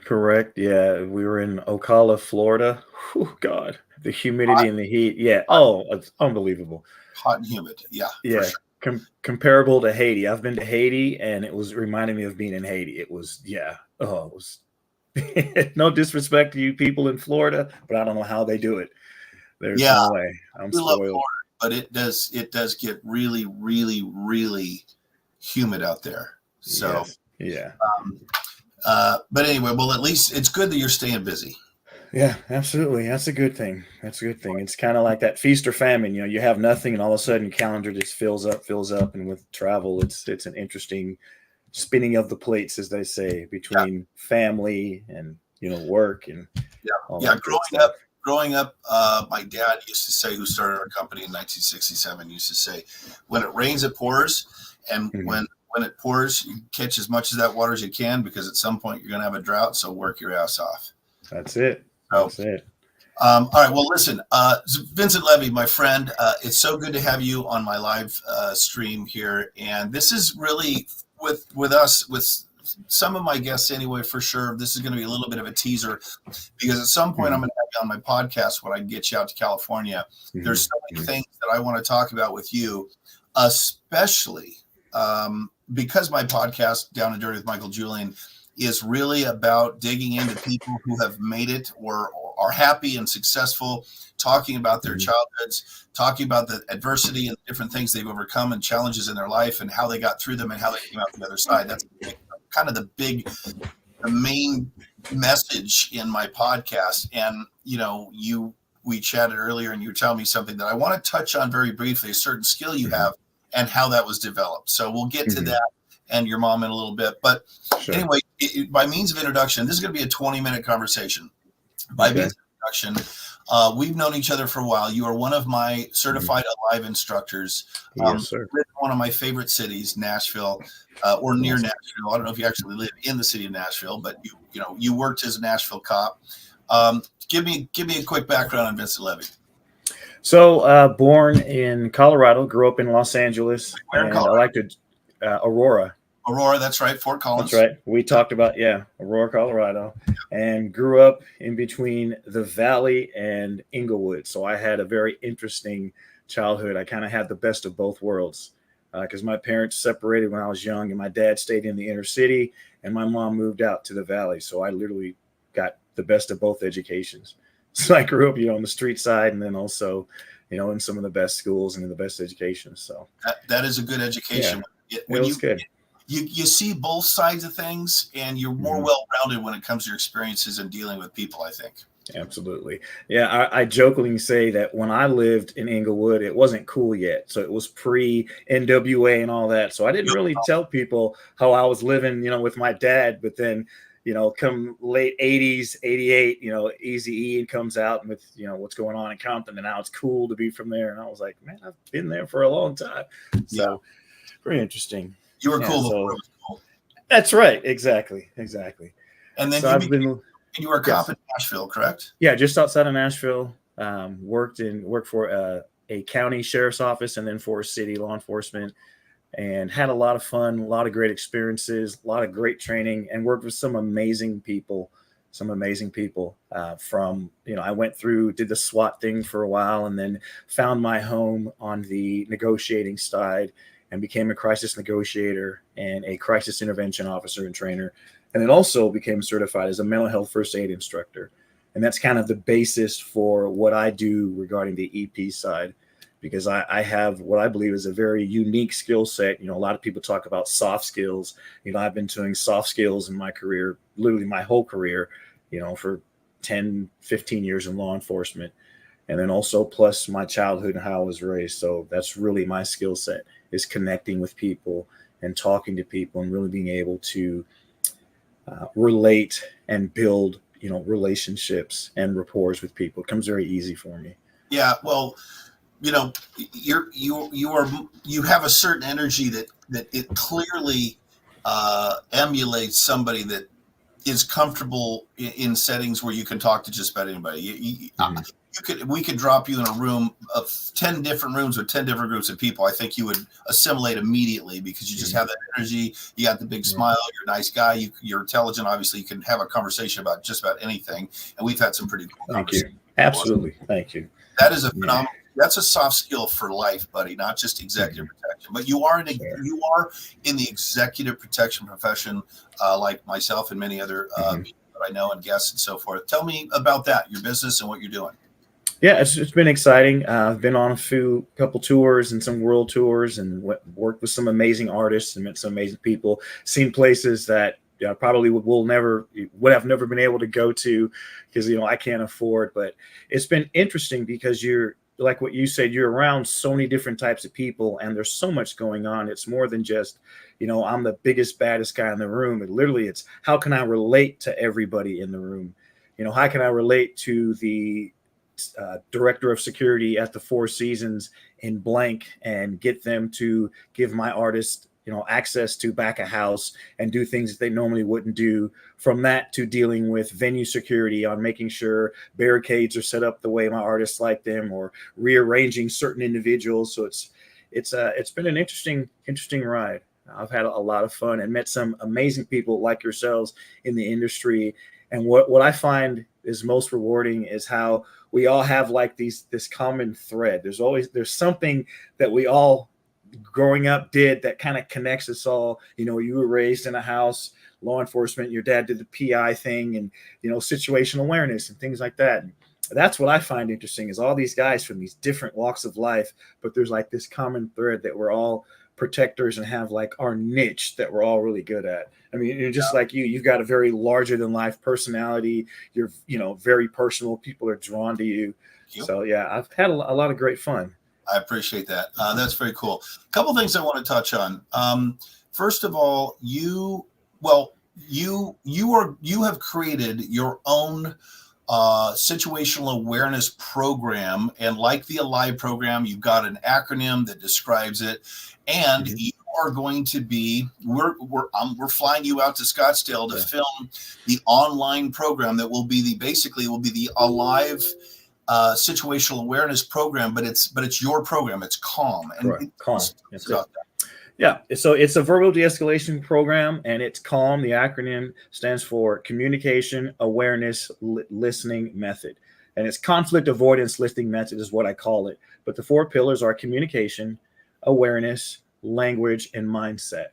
Correct. Yeah, we were in Ocala, Florida. Oh God, the humidity Hot, and the heat. Yeah. hot, Oh, it's unbelievable. hot and humid. Yeah, for Yeah, sure. comparable to Haiti. I've been to Haiti, and it was reminding me of being in Haiti. It was, yeah. Oh, it was. No disrespect to you people in Florida, but I don't know how they do it. There's Yeah, no way. I'm we love spoiled. Florida, but it does get really, really, really humid out there. So, Yes. Yeah. um, but anyway, well, at least it's good that you're staying busy. Yeah, absolutely. That's a good thing. That's a good thing. It's kind of like that feast or famine. You have nothing, and all of a sudden, your calendar just fills up. And with travel, it's an interesting spinning of the plates, as they say, Yeah, between family and work and yeah, all yeah. that good stuff. Growing up, my dad used to say, who started our company in 1967, used to say, "When it rains, it pours, and Mhm. when it pours, you catch as much of that water as you can because at some point you're going to have a drought. So work your ass off." That's it. So, That's it. all right. Well, listen, Vincent Levy, my friend, it's so good to have you on my live stream here, and this is really with us with some of my guests anyway. For sure, this is going to be a little bit of a teaser because at some point I'm Mhm. going to have you on my podcast when I get you out to California. There's Mhm. so many Mhm. things that I want to talk about with you, especially because my podcast, Down and Dirty with Michael Julian, is really about digging into people who have made it or are happy and successful, talking about their Mhm. childhoods, talking about the adversity and different things they've overcome and challenges in their life and how they got through them and how they came out the other side. That's kind of the main message in my podcast. And we chatted earlier, and you were telling me something that I want to touch on very briefly, a certain skill you Mhm. have and how that was developed. So we'll get to Mhm. that and your mom in a little bit. But Sure. anyway, by means of introduction, this is going to be a 20-minute conversation. By Okay. means of introduction, we've known each other for a while. You are one of my Mhm. certified A.L.I.V.E instructors. Yes, sir. Live in one of my favorite cities, Nashville, or near Awesome. Nashville. I don't know if you actually live in the city of Nashville, but you worked as a Nashville cop. Give me a quick background on Vincent Levy. So, born in Colorado, grew up in Los Angeles, Where in and I Colorado? like to Aurora. Aurora, that's right. Fort That's Collins. right. We talked about, yeah, Aurora, Colorado, and grew up in between the Valley and Inglewood. So I had a very interesting childhood. I kind of had the best of both worlds because my parents separated when I was young, and my dad stayed in the inner city, and my mom moved out to the Valley. So I literally got the best of both educations. So I grew up, on the street side, and then also, in some of the best schools and in the best education. So That is a good yeah, education. it When was good. you see both sides of things, and you're more Mm-hmm. well rounded when it comes to your experiences and dealing with people, I think. Absolutely. Yeah, I jokingly say that when I lived in Inglewood, it wasn't cool yet. So it was pre NWA and all that. So I didn't really tell people how I was living, with my dad. But then, come late 80s, 88, Easy E comes out with, what's going on in Compton. And now it's cool to be from there. And I was like, man, I've been there for a long time. Yeah, So very interesting. you were Yeah. cool before So it was cool. that's right. Exactly. Exactly. And then So I've and been, you were a cop yes. in Nashville, correct? Yeah, just outside of Nashville. Worked for a county sheriff's office and then for city law enforcement, and had a lot of fun, a lot of great experiences, a lot of great training, and worked with some amazing people. Some amazing people. From I went through, did the SWAT thing for a while, and then found my home on the negotiating side, and became a crisis negotiator and a crisis intervention officer and trainer, and then also became certified as a mental health first aid instructor. And that's kind of the basis for what I do regarding the EP side, because I have what I believe is a very unique skill set. A lot of people talk about soft skills. I've been doing soft skills in my career, literally my whole career, for 10, 15 years in law enforcement. And then also plus my childhood and how I was raised. So that's really my skill set, is connecting with people and talking to people and really being able to relate and build, relationships and rapport with people. It comes very easy for me. Yeah. Well, you know, you have a certain energy that it clearly emulates somebody that is comfortable in settings where you can talk to just about anybody. Mm-hmm. we could drop you in a room of 10 different rooms with 10 different groups of people. I think you would assimilate immediately because you just have that energy. You got the big smile. You're a nice guy. You're intelligent. Obviously, you can have a conversation about just about anything. And we've had some pretty cool conversations. Thank you. Absolutely. Thank you. That is a phenomenal. That's a soft skill for life, buddy. Not just executive protection, but you are in the executive protection profession, like myself and many other people that I know and guests and so forth. Tell me about that, your business and what you're doing. Yeah, it's been exciting. I've been on couple tours and some world tours, and worked with some amazing artists and met some amazing people. Seen places that probably would have never been able to go to because I can't afford. But it's been interesting because you're like what you said. You're around so many different types of people, and there's so much going on. It's more than just I'm the biggest, baddest guy in the room. It's how can I relate to everybody in the room? How can I relate to the director of security at the Four Seasons in blank and get them to give my artist access to back a house and do things that they normally wouldn't do. From that to dealing with venue security on making sure barricades are set up the way my artists like them, or rearranging certain individuals. So it's been an interesting ride. I've had a lot of fun and met some amazing people like yourselves in the industry. And what I find is most rewarding is how we all have like this common thread. There's something that we all growing up did that kind of connects us all. You were raised in a house, law enforcement, your dad did the PI thing, and situational awareness and things like that. And that's what I find interesting is all these guys from these different walks of life, but there's like this common thread that we're all protectors and have like our niche that we're all really good at. I mean, you're just like you've got a very larger than life personality. You're, very personal. People are drawn to you. So yeah, I've had a lot of great fun. I appreciate that. That's very cool. A couple things I want to touch on. First of all, you have created your own situational awareness program, and like the A.L.I.V.E. program, you've got an acronym that describes it, and you are going to be we're flying you out to Scottsdale to film the online program that will be the A.L.I.V.E. Situational awareness program, but it's your program. It's CALM. And CALM. Yeah, so it's a verbal de-escalation program, and it's CALM. The acronym stands for Communication Awareness Listening Method, and it's Conflict Avoidance Listening Method is what I call it. But the 4 pillars are communication, awareness, language, and mindset.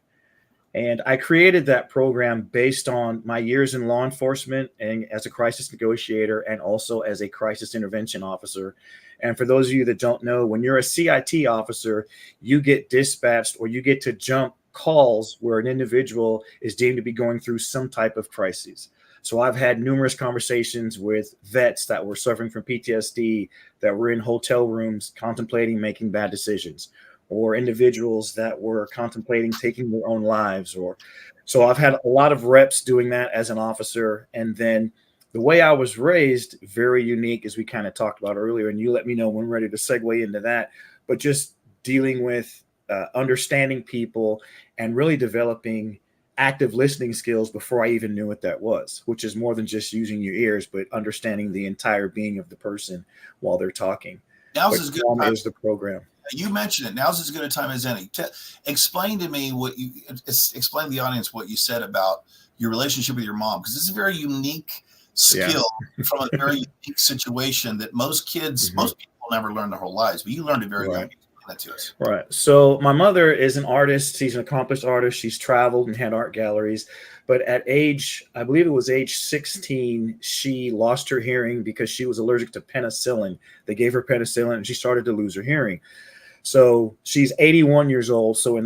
And I created that program based on my years in law enforcement and as a crisis negotiator and also as a crisis intervention officer. And for those of you that don't know, when you're a CIT officer, you get dispatched or you get to jump calls where an individual is deemed to be going through some type of crisis. So I've had numerous conversations with vets that were suffering from PTSD, that were in hotel rooms contemplating making bad decisions, or individuals that were contemplating taking their own lives. So I've had a lot of reps doing that as an officer. And then the way I was raised, very unique, as we kind of talked about earlier, and you let me know when we're ready to segue into that, but just dealing with understanding people and really developing active listening skills before I even knew what that was, which is more than just using your ears, but understanding the entire being of the person while they're talking. Now's as good a time is the program. You mentioned it. Now's as good a time as any. Explain to me explain to the audience what you said about your relationship with your mom, because it's a very unique skill from a very unique situation that most people never learn their whole lives, but you learned it very young. Explain that to us. Right. So my mother is an artist. She's an accomplished artist. She's traveled and had art galleries. But at I believe it was age 16, she lost her hearing because she was allergic to penicillin. They gave her penicillin and she started to lose her hearing. So she's 81 years old. So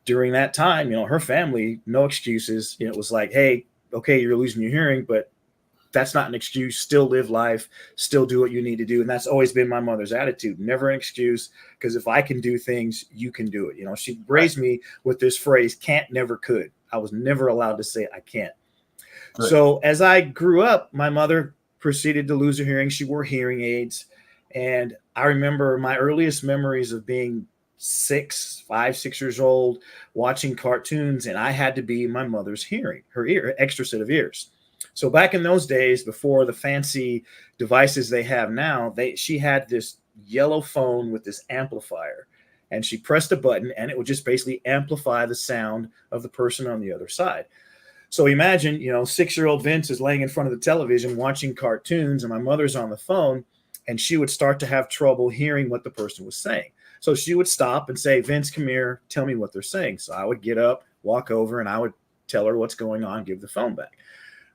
during that time, her family, no excuses. It was like, hey, okay, you're losing your hearing, but that's not an excuse. Still live life, still do what you need to do. And that's always been my mother's attitude. Never an excuse, because if I can do things, you can do it. She raised me with this phrase, can't, never, could. I was never allowed to say I can't. Good. So as I grew up, my mother proceeded to lose her hearing. She wore hearing aids. And I remember my earliest memories of being 5, 6 years old, watching cartoons, and I had to be my mother's hearing, her extra set of ears. So back in those days, before the fancy devices they have now, she had this yellow phone with this amplifier, and she pressed a button and it would just basically amplify the sound of the person on the other side. So imagine, 6-year-old Vince is laying in front of the television watching cartoons, and my mother's on the phone, and she would start to have trouble hearing what the person was saying. So she would stop and say, Vince, come here, tell me what they're saying. So I would get up, walk over, and I would tell her what's going on, give the phone back.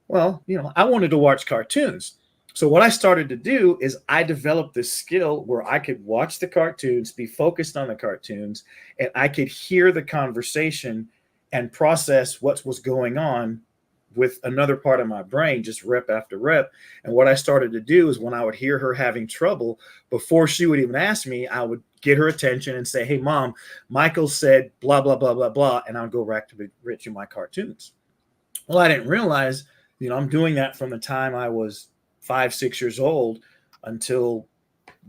Well, I wanted to watch cartoons. So what I started to do is I developed this skill where I could watch the cartoons, be focused on the cartoons, and I could hear the conversation and process what was going on with another part of my brain, just rep after rep. And what I started to do is when I would hear her having trouble, before she would even ask me, I would get her attention and say, hey, Mom, Michael said blah, blah, blah, blah, blah. And I'll go back to my cartoons. Well, I didn't realize, I'm doing that from the time I was 5, 6 years old until,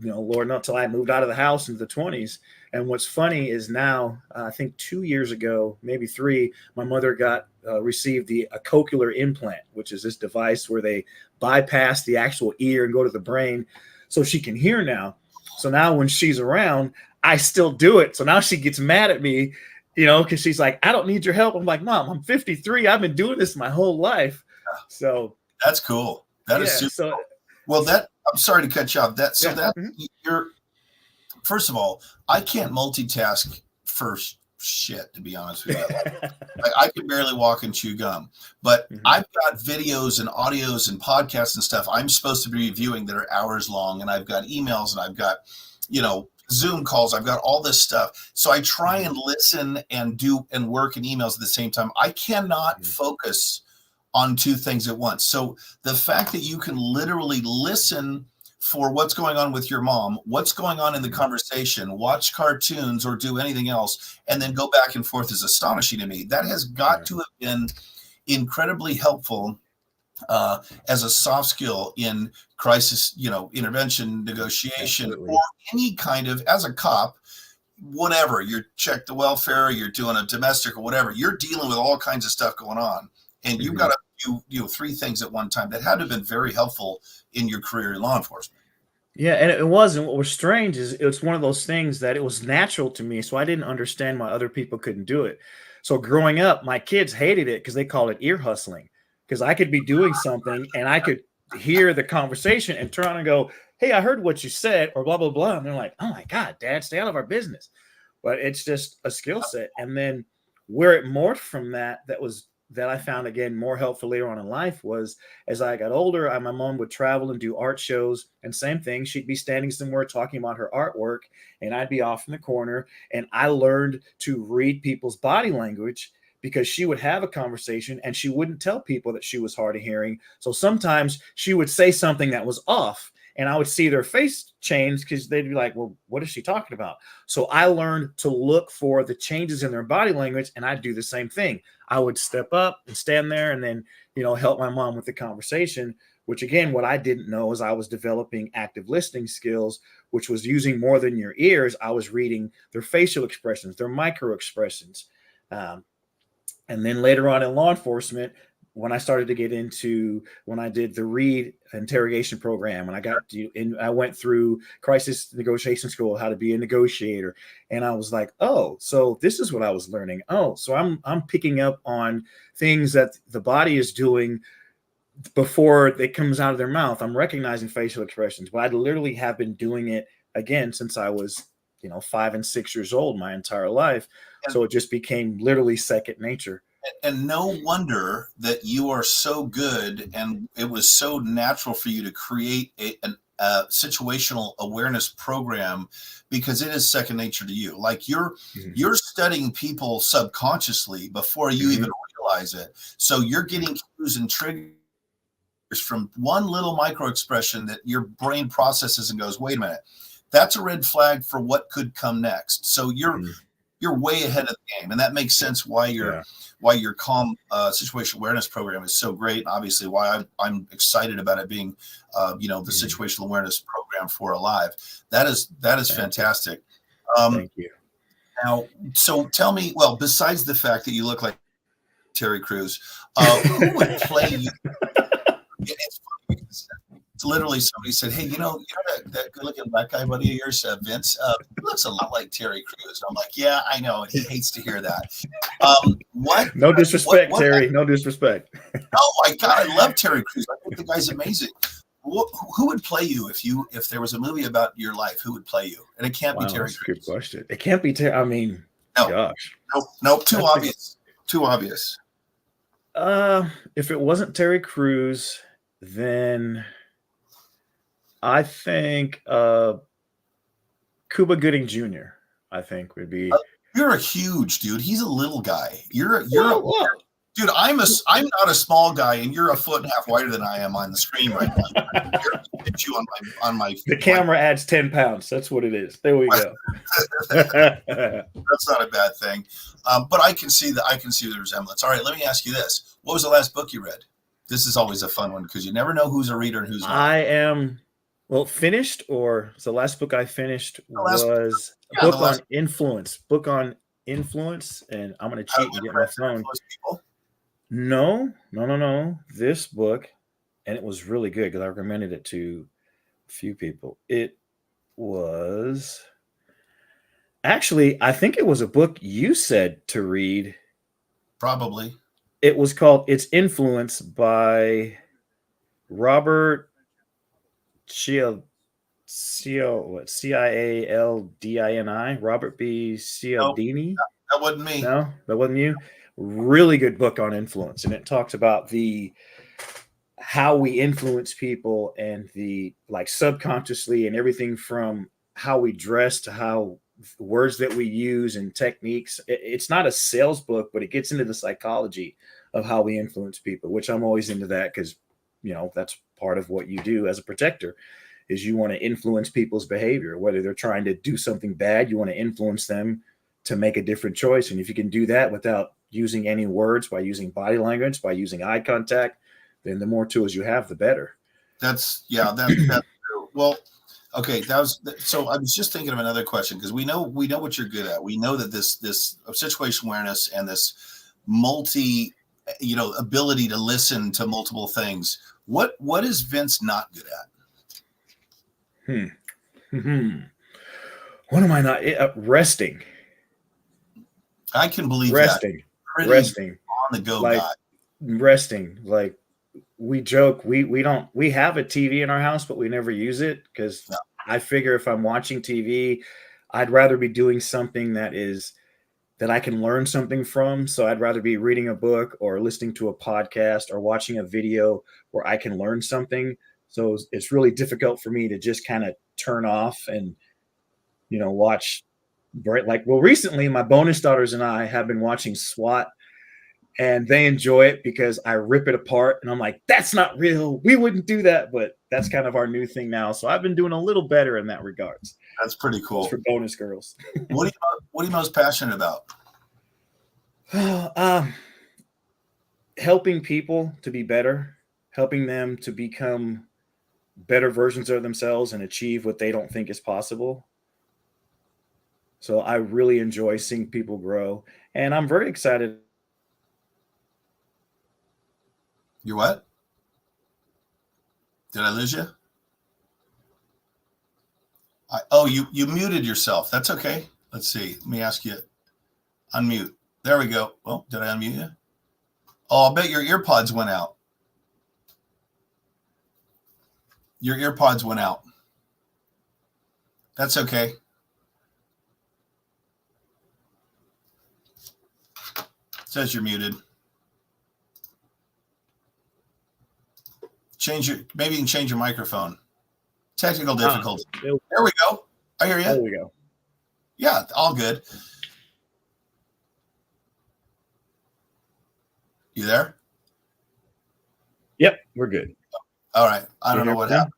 Lord knows, until I moved out of the house into the 20s. And what's funny is now, I think 2 years ago, maybe 3, my mother received a cochlear implant, which is this device where they bypass the actual ear and go to the brain so she can hear now. So now when she's around, I still do it. So now she gets mad at me, because she's like, I don't need your help. I'm like, Mom, I'm 53. I've been doing this my whole life. So that's cool. That is super cool. Well, I'm sorry to cut you off. You're, first of all, I can't multitask for shit, to be honest with you. I can barely walk and chew gum, but I've got videos and audios and podcasts and stuff I'm supposed to be reviewing that are hours long. And I've got emails and I've got, Zoom calls. I've got all this stuff. So I try and listen and do and work in emails at the same time. I cannot focus on 2 things at once. So the fact that you can literally listen for what's going on with your mom, what's going on in the conversation, watch cartoons or do anything else, and then go back and forth is astonishing to me. That has got to have been incredibly helpful as a soft skill in crisis, intervention, negotiation, or any kind of, as a cop, whatever, you're check the welfare, you're doing a domestic or whatever, you're dealing with all kinds of stuff going on. And you've got to do 3 things at one time. That had to have been very helpful in your career in law enforcement. Yeah, and it was. And what was strange is it's one of those things that it was natural to me. So I didn't understand why other people couldn't do it. So growing up, my kids hated it because they called it ear hustling. Because I could be doing something and I could hear the conversation and turn on and go, hey, I heard what you said, or blah, blah, blah. And they're like, oh my God, Dad, stay out of our business. But it's just a skill set. And then where it morphed from that I found, again, more helpful later on in life was as I got older, my mom would travel and do art shows, and same thing. She'd be standing somewhere talking about her artwork, and I'd be off in the corner. And I learned to read people's body language because she would have a conversation and she wouldn't tell people that she was hard of hearing. So sometimes she would say something that was off, and I would see their face change because they'd be like, well, what is she talking about? So I learned to look for the changes in their body language, and I'd do the same thing. I would step up and stand there and then, help my mom with the conversation, which, again, what I didn't know is I was developing active listening skills, which was using more than your ears. I was reading their facial expressions, their micro expressions. And then later on in law enforcement, when I started to get into, when I did the Reed interrogation program, and I went through crisis negotiation school, how to be a negotiator. And I was like, oh, so this is what I was learning. Oh, so I'm picking up on things that the body is doing before it comes out of their mouth. I'm recognizing facial expressions, but I literally have been doing it again since I was, 5 and 6 years old, my entire life. So it just became literally second nature. And no wonder that you are so good, and it was so natural for you to create a situational awareness program, because it is second nature to you. Like you're studying people subconsciously before you even realize it. So you're getting cues and triggers from one little micro expression that your brain processes and goes, wait a minute, that's a red flag for what could come next. So you're way ahead of the game, and that makes sense why your calm situational awareness program is so great, and obviously why I'm excited about it being the situational awareness program for A.L.I.V.E. That is fantastic. Thank you. Now, so tell me, well, besides the fact that you look like Terry Crews, who would play you? literally somebody said, "Hey, that good-looking black guy buddy of yours, Vince, he looks a lot like Terry Crews." And I'm like, "Yeah, I know," and he hates to hear that. No disrespect, Terry. No disrespect. Oh my God, I love Terry Crews. I think the guy's amazing. Who would play you if there was a movie about your life? Who would play you? And it can't be Terry That's Crews. a good question. It can't be Terry. I mean, no, gosh, no, too obvious. Too obvious. If it wasn't Terry Crews, then I think Cuba Gooding Jr. I think would be. You're a huge dude. He's a little guy. Dude. I'm not a small guy, and you're a foot and a half wider than I am on the screen right now. You on my. The camera adds 10 pounds. That's what it is. There we go. That's not a bad thing, but I can see the resemblance. All right, let me ask you this: what was the last book you read? This is always a fun one because you never know who's a reader and who's not. I am finished, or the last book I finished was a book on influence. Book on influence, and I'm going to cheat and get my phone. No. This book, and it was really good because I recommended it to a few people. It was actually, I think it was a book you said to read. Probably. It was called It's Influence by Robert Cialdini. Robert B. Cialdini. That wasn't me. No, that wasn't you. Really good book on influence, and it talks about how we influence people and subconsciously and everything from how we dress to how words that we use and techniques. It's not a sales book, but it gets into the psychology of how we influence people, which I'm always into that because that's part of what you do as a protector is you want to influence people's behavior, whether they're trying to do something bad, you want to influence them to make a different choice. And if you can do that without using any words, by using body language, by using eye contact, then the more tools you have, the better. That's true. Well, okay. So I was just thinking of another question because we know what you're good at. We know that this situation awareness and this ability to listen to multiple things. What is Vince not good at? What am I not? Resting. I can believe resting. That. Resting on the go, guy. Resting. Like we joke, we have a TV in our house, but we never use it because I figure if I'm watching TV, I'd rather be doing something that I can learn something from. So I'd rather be reading a book or listening to a podcast or watching a video where I can learn something. So it's really difficult for me to just kind of turn off and, watch. Recently my bonus daughters and I have been watching SWAT, and they enjoy it because I rip it apart and I'm like, that's not real. We wouldn't do that, but that's kind of our new thing now. So I've been doing a little better in that regards. That's pretty cool. That's for bonus girls. What are you most passionate about? Helping people to be better, helping them to become better versions of themselves and achieve what they don't think is possible. So I really enjoy seeing people grow, and I'm very excited. You what? Did I lose you? You muted yourself. That's okay. Let's see. Let me ask you. Unmute. There we go. Well, did I unmute you? Oh, I'll bet your earpods went out. Your earpods went out. That's okay. Says you're muted. Maybe you can change your microphone. Technical difficulty. There we go. I hear you. There we go. Yeah, all good. You there? Yep, we're good. All right. I don't know what happened.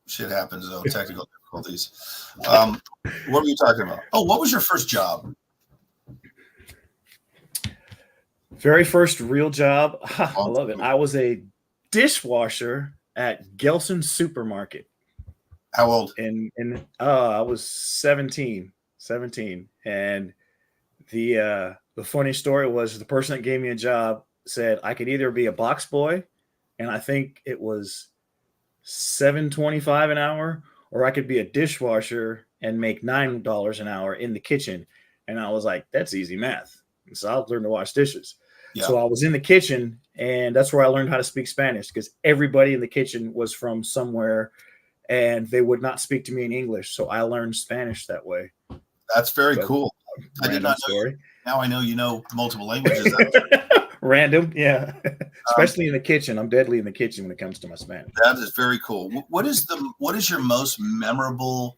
Shit happens though. Technical difficulties. What were you talking about? Oh, what was your first job? Very first real job. I love it. I was a dishwasher at Gelson Supermarket. How old? And I was 17. And the funny story was the person that gave me a job said I could either be a box boy, and I think it was $7.25 an hour, or I could be a dishwasher and make $9 an hour in the kitchen. And I was like, that's easy math. And so I'll learn to wash dishes. Yeah. So I was in the kitchen, and that's where I learned how to speak Spanish, because everybody in the kitchen was from somewhere and they would not speak to me in English. So I learned Spanish that way. That's very So, cool. I did not know. story. Now I know you know multiple languages. Random, yeah. Especially in the kitchen. I'm deadly in the kitchen when it comes to my Spanish. That is very cool. What is your most memorable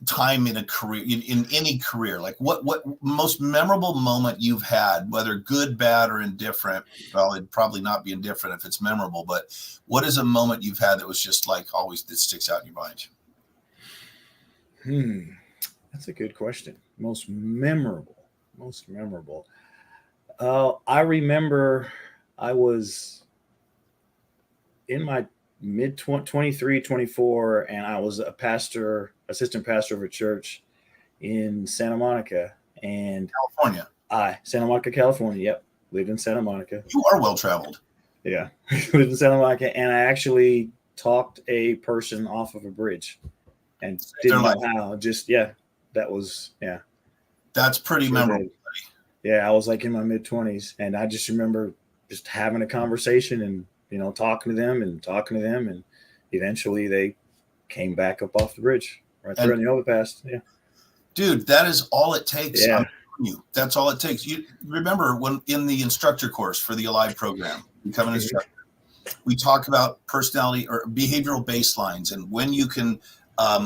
time in a career, in any career? Like what most memorable moment you've had, whether good, bad, or indifferent? Well, it'd probably not be indifferent if it's memorable, but what is a moment you've had that was just like always that sticks out in your mind? That's a good question. Most memorable. I remember I was in my mid 23, 24, and I was a assistant pastor of a church in Santa Monica, and California. Santa Monica, California. Yep. Lived in Santa Monica. You are well-traveled. Yeah. Lived in Santa Monica, and I actually talked a person off of a bridge and didn't know how. That's pretty memorable. Yeah, I was like in my mid-20s, and I just remember just having a conversation and, talking to them, and eventually they came back up off the bridge right there in the overpass. Yeah. Dude, that is all it takes. Yeah. I'm telling you, that's all it takes. You remember when in the instructor course for the A.L.I.V.E program, become an instructor, we talk about personality or behavioral baselines and when you can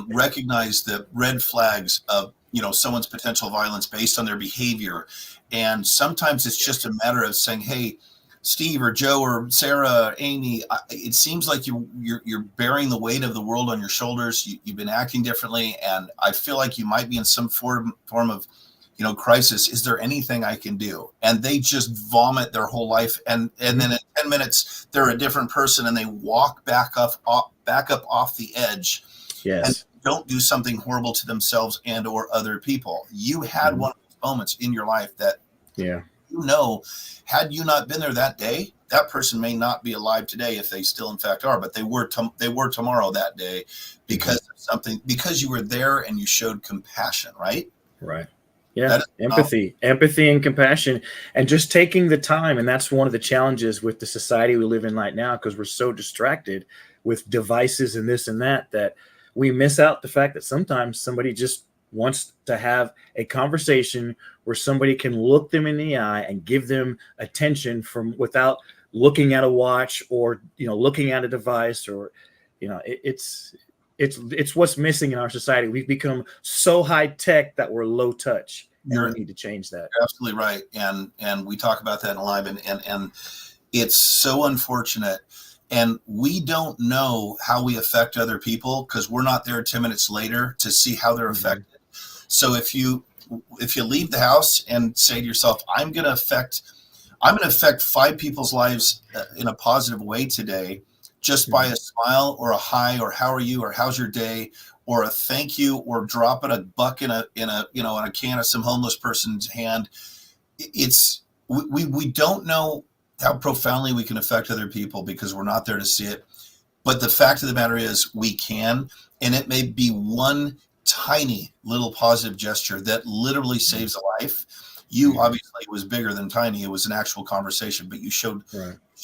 recognize the red flags of someone's potential violence based on their behavior. And sometimes it's just a matter of saying, hey, Steve or Joe or Sarah, or Amy, it seems like you're bearing the weight of the world on your shoulders. You've been acting differently, and I feel like you might be in some form of crisis. Is there anything I can do? And they just vomit their whole life, and then in 10 minutes they're a different person, and they walk back up off the edge. Yes. And don't do something horrible to themselves and or other people. You had one of those moments in your life that had you not been there that day, that person may not be alive today, if they still in fact are, but they were tomorrow that day because of something, because you were there and you showed compassion, right? Right. Yeah. Empathy and compassion, and just taking the time. And that's one of the challenges with the society we live in right now, because we're so distracted with devices and this and that we miss out the fact that sometimes somebody just wants to have a conversation where somebody can look them in the eye and give them attention without looking at a watch or, looking at a device, or, it's what's missing in our society. We've become so high tech that we're low touch. We need to change that. You're absolutely right. And we talk about that in A.L.I.V.E, and it's so unfortunate. And we don't know how we affect other people because we're not there 10 minutes later to see how they're affected. So if you leave the house and say to yourself, I'm going to affect 5 people's lives in a positive way today, just by a smile or a hi or how are you or how's your day or a thank you or dropping a buck in a can of some homeless person's hand. We don't know how profoundly we can affect other people because we're not there to see it. But the fact of the matter is we can, and it may be one tiny little positive gesture that literally saves a life. You obviously, it was bigger than tiny. It was an actual conversation, but you showed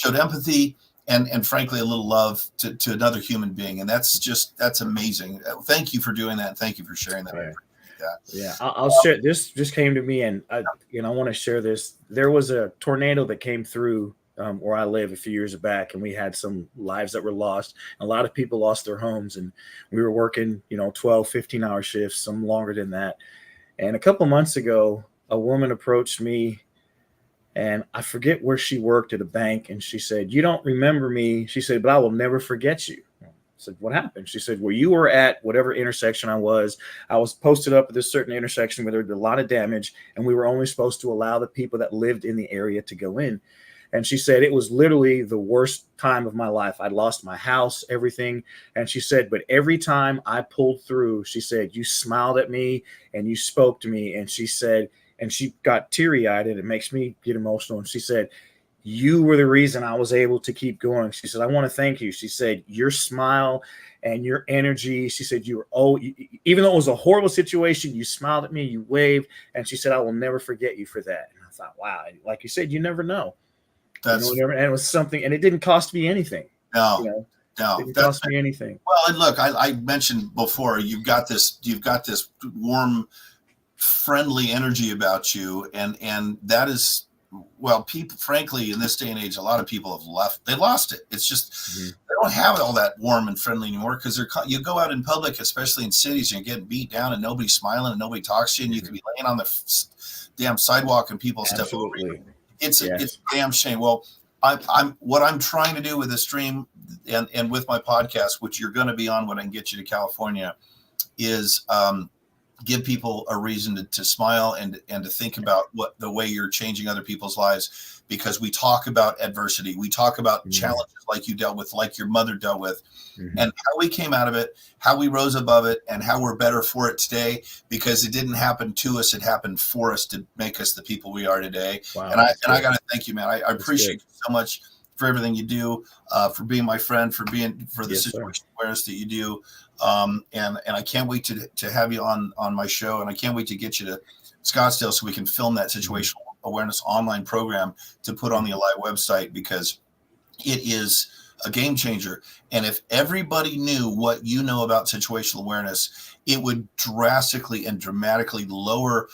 empathy and frankly, a little love to another human being. And that's amazing. Thank you for doing that. And thank you for sharing that. Right. Yeah, I'll share. This just came to me, and I want to share this. There was a tornado that came through where I live a few years back, and we had some lives that were lost. A lot of people lost their homes, and we were working, 12, 15-hour shifts, some longer than that. And a couple months ago, a woman approached me, and I forget where she worked at a bank, and she said, "You don't remember me?" She said, "But I will never forget you." I said, "What happened?" She said, "Well, you were at whatever intersection I was posted up at this certain intersection where there was a lot of damage, and we were only supposed to allow the people that lived in the area to go in." And she said, "It was literally the worst time of my life. I'd lost my house, everything." And she said, "But every time I pulled through," she said, "you smiled at me and you spoke to me." And she said, and she got teary-eyed, and it makes me get emotional. And she said, you were the reason I was able to keep going. She said, I want to thank you. She said, your smile and your energy. She said, you were, even though it was a horrible situation, you smiled at me, you waved. And she said, I will never forget you for that. And I thought, wow, like you said, you never know. And it was something, and it didn't cost me anything. No, it didn't cost me anything. Well, and look, I mentioned before, you've got this warm, friendly energy about you. And that is, well, people, frankly, in this day and age, a lot of people have left. They lost it. It's just, they don't have all that warm and friendly anymore, because you go out in public, especially in cities, and you're getting beat down and nobody's smiling and nobody talks to you, and you could be laying on the damn sidewalk and people step over you. It's a damn shame. Well, what I'm trying to do with the stream and with my podcast, which you're going to be on when I can get you to California, is give people a reason to smile and to think about what the way you're changing other people's lives, because we talk about adversity. We talk about challenges like you dealt with, like your mother dealt with, and how we came out of it, how we rose above it, and how we're better for it today, because it didn't happen to us. It happened for us to make us the people we are today. Wow, and I got to thank you, man. I appreciate you so much for everything you do, for being my friend, for the situational awareness that you do. And I can't wait to have you on my show, and I can't wait to get you to Scottsdale so we can film that situational awareness online program to put on the A.L.I.V.E. website, because it is a game changer. And if everybody knew what you know about situational awareness, it would drastically and dramatically lower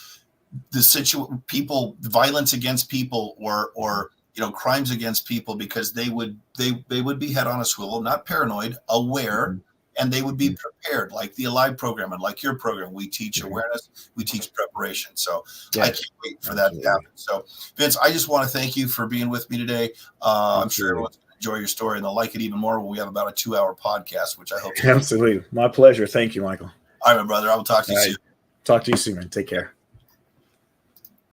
the violence against people, or crimes against people, because they would be head on a swivel, not paranoid, aware. And they would be prepared, like the A.L.I.V.E. program and like your program. We teach awareness, we teach preparation. So I can't wait for that to happen. So Vince, I just want to thank you for being with me today. I'm sure everyone's going to enjoy your story, and they'll like it even more when we have about a 2-hour podcast, which I hope. Absolutely. My pleasure. Thank you, Michael. All right, my brother. I will talk to you soon. Talk to you soon, man. Take care.